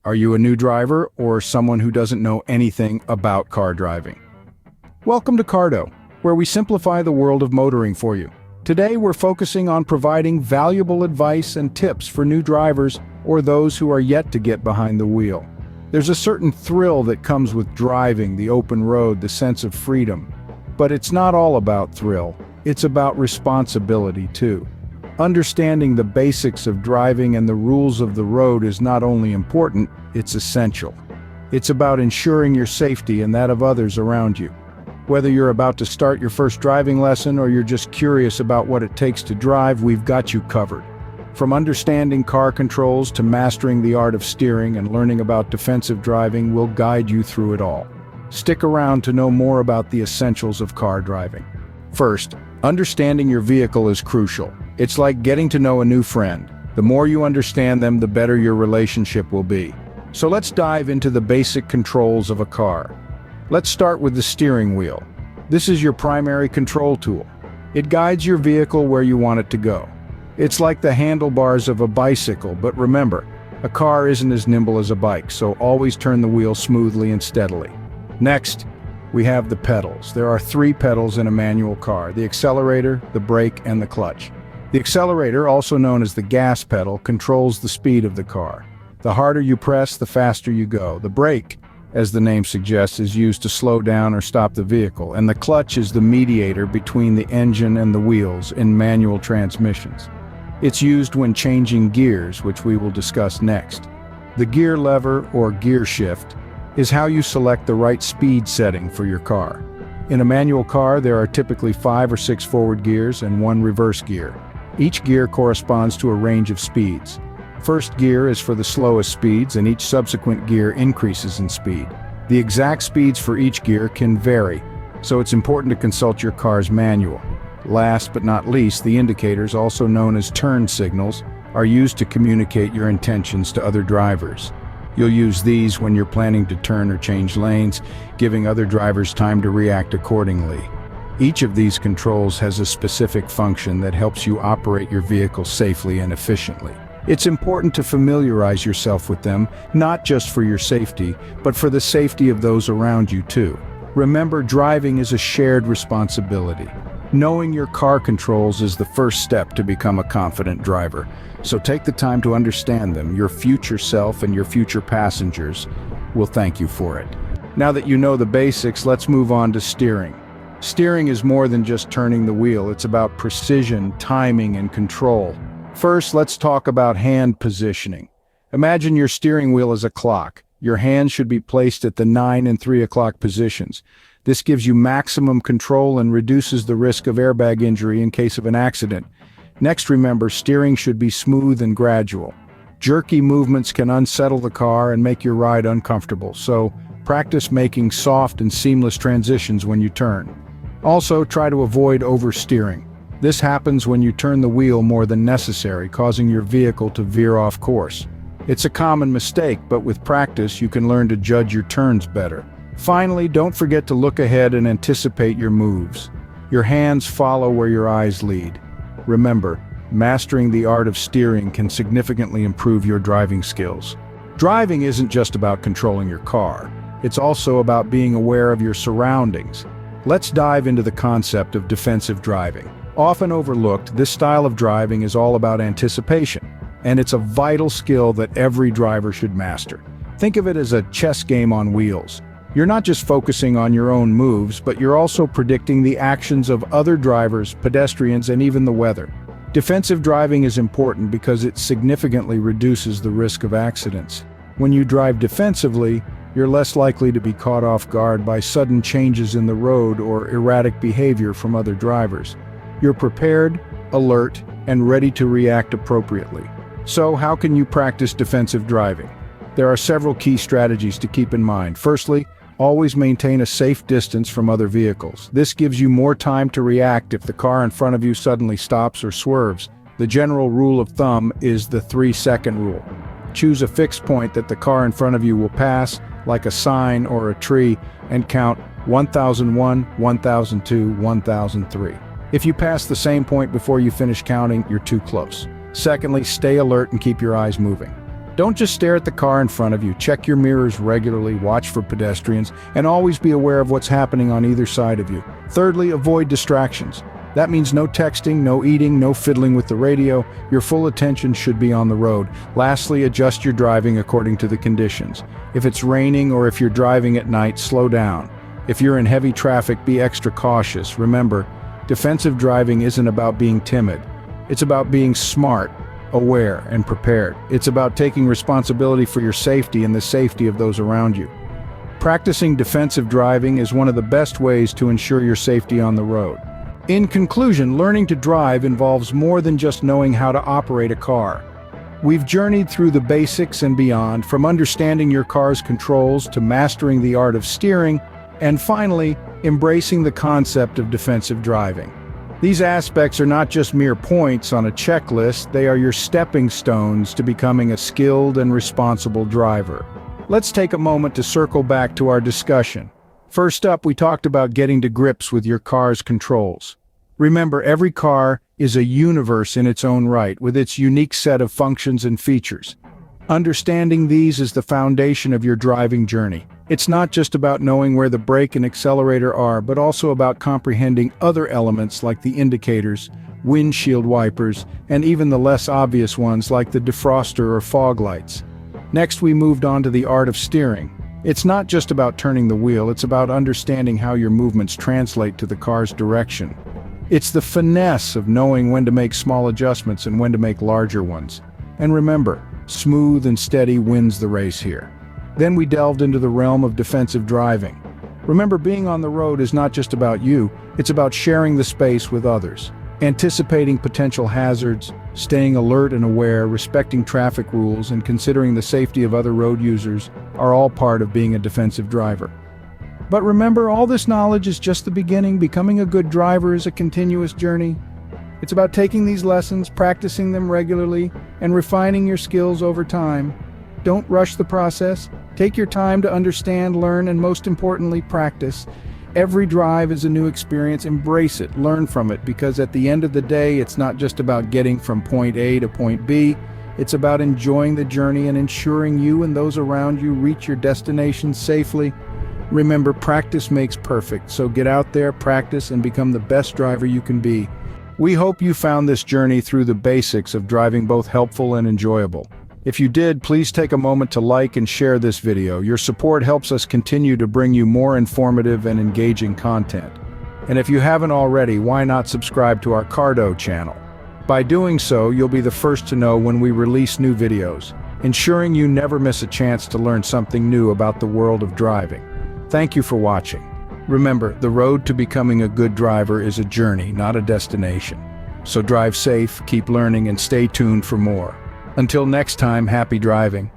Are you a new driver or someone who doesn't know anything about car driving? Welcome to CarDo, where we simplify the world of motoring for you. Today we're focusing on providing valuable advice and tips for new drivers or those who are yet to get behind the wheel. There's a certain thrill that comes with driving, the open road, the sense of freedom. But it's not all about thrill, it's about responsibility too. Understanding the basics of driving and the rules of the road is not only important, it's essential. It's about ensuring your safety and that of others around you. Whether you're about to start your first driving lesson or you're just curious about what it takes to drive, we've got you covered. From understanding car controls to mastering the art of steering and learning about defensive driving, we'll guide you through it all. Stick around to know more about the essentials of car driving. First, understanding your vehicle is crucial. It's like getting to know a new friend. The more you understand them, the better your relationship will be. So let's dive into the basic controls of a car. Let's start with the steering wheel. This is your primary control tool. It guides your vehicle where you want it to go. It's like the handlebars of a bicycle, but remember, a car isn't as nimble as a bike, so always turn the wheel smoothly and steadily. Next, we have the pedals. There are 3 pedals in a manual car: the accelerator, the brake, and the clutch. The accelerator, also known as the gas pedal, controls the speed of the car. The harder you press, the faster you go. The brake, as the name suggests, is used to slow down or stop the vehicle, and the clutch is the mediator between the engine and the wheels in manual transmissions. It's used when changing gears, which we will discuss next. The gear lever, or gear shift, is how you select the right speed setting for your car. In a manual car, there are typically 5 or 6 forward gears and 1 reverse gear. Each gear corresponds to a range of speeds. First gear is for the slowest speeds, and each subsequent gear increases in speed. The exact speeds for each gear can vary, so it's important to consult your car's manual. Last but not least, the indicators, also known as turn signals, are used to communicate your intentions to other drivers. You'll use these when you're planning to turn or change lanes, giving other drivers time to react accordingly. Each of these controls has a specific function that helps you operate your vehicle safely and efficiently. It's important to familiarize yourself with them, not just for your safety, but for the safety of those around you too. Remember, driving is a shared responsibility. Knowing your car controls is the first step to become a confident driver. So take the time to understand them. Your future self and your future passengers will thank you for it. Now that you know the basics, let's move on to steering. Steering is more than just turning the wheel. It's about precision, timing, and control. First, let's talk about hand positioning. Imagine your steering wheel as a clock. Your hands should be placed at the 9 and 3 o'clock positions. This gives you maximum control and reduces the risk of airbag injury in case of an accident. Next, remember, steering should be smooth and gradual. Jerky movements can unsettle the car and make your ride uncomfortable, so practice making soft and seamless transitions when you turn. Also, try to avoid oversteering. This happens when you turn the wheel more than necessary, causing your vehicle to veer off course. It's a common mistake, but with practice, you can learn to judge your turns better. Finally, don't forget to look ahead and anticipate your moves. Your hands follow where your eyes lead. Remember, mastering the art of steering can significantly improve your driving skills. Driving isn't just about controlling your car. It's also about being aware of your surroundings. Let's dive into the concept of defensive driving. Often overlooked, this style of driving is all about anticipation, and it's a vital skill that every driver should master. Think of it as a chess game on wheels. You're not just focusing on your own moves, but you're also predicting the actions of other drivers, pedestrians, and even the weather. Defensive driving is important because it significantly reduces the risk of accidents. When you drive defensively, you're less likely to be caught off guard by sudden changes in the road or erratic behavior from other drivers. You're prepared, alert, and ready to react appropriately. So, how can you practice defensive driving? There are several key strategies to keep in mind. Firstly, always maintain a safe distance from other vehicles. This gives you more time to react if the car in front of you suddenly stops or swerves. The general rule of thumb is the 3-second rule. Choose a fixed point that the car in front of you will pass, like a sign or a tree, and count 1001, 1002, 1003. If you pass the same point before you finish counting, you're too close. Secondly, stay alert and keep your eyes moving. Don't just stare at the car in front of you. Check your mirrors regularly, watch for pedestrians, and always be aware of what's happening on either side of you. Thirdly, avoid distractions. That means no texting, no eating, no fiddling with the radio. Your full attention should be on the road. Lastly, adjust your driving according to the conditions. If it's raining or if you're driving at night, slow down. If you're in heavy traffic, be extra cautious. Remember, defensive driving isn't about being timid. It's about being smart, aware, and prepared. It's about taking responsibility for your safety and the safety of those around you. Practicing defensive driving is one of the best ways to ensure your safety on the road. In conclusion, learning to drive involves more than just knowing how to operate a car. We've journeyed through the basics and beyond, from understanding your car's controls to mastering the art of steering, and finally, embracing the concept of defensive driving. These aspects are not just mere points on a checklist, they are your stepping stones to becoming a skilled and responsible driver. Let's take a moment to circle back to our discussion. First up, we talked about getting to grips with your car's controls. Remember, every car is a universe in its own right, with its unique set of functions and features. Understanding these is the foundation of your driving journey. It's not just about knowing where the brake and accelerator are, but also about comprehending other elements like the indicators, windshield wipers, and even the less obvious ones like the defroster or fog lights. Next, we moved on to the art of steering. It's not just about turning the wheel, it's about understanding how your movements translate to the car's direction. It's the finesse of knowing when to make small adjustments and when to make larger ones. And remember, smooth and steady wins the race here. Then we delved into the realm of defensive driving. Remember, being on the road is not just about you, it's about sharing the space with others. Anticipating potential hazards, staying alert and aware, respecting traffic rules, and considering the safety of other road users are all part of being a defensive driver. But remember, all this knowledge is just the beginning. Becoming a good driver is a continuous journey. It's about taking these lessons, practicing them regularly, and refining your skills over time. Don't rush the process. Take your time to understand, learn, and most importantly, practice. Every drive is a new experience. Embrace it, learn from it, because at the end of the day, it's not just about getting from point A to point B. It's about enjoying the journey and ensuring you and those around you reach your destination safely. Remember, practice makes perfect, so get out there, practice, and become the best driver you can be. We hope you found this journey through the basics of driving both helpful and enjoyable. If you did, please take a moment to like and share this video. Your support helps us continue to bring you more informative and engaging content. And if you haven't already, why not subscribe to our CarDo channel? By doing so, you'll be the first to know when we release new videos, ensuring you never miss a chance to learn something new about the world of driving. Thank you for watching. Remember, the road to becoming a good driver is a journey, not a destination. So drive safe, keep learning, and stay tuned for more. Until next time, happy driving.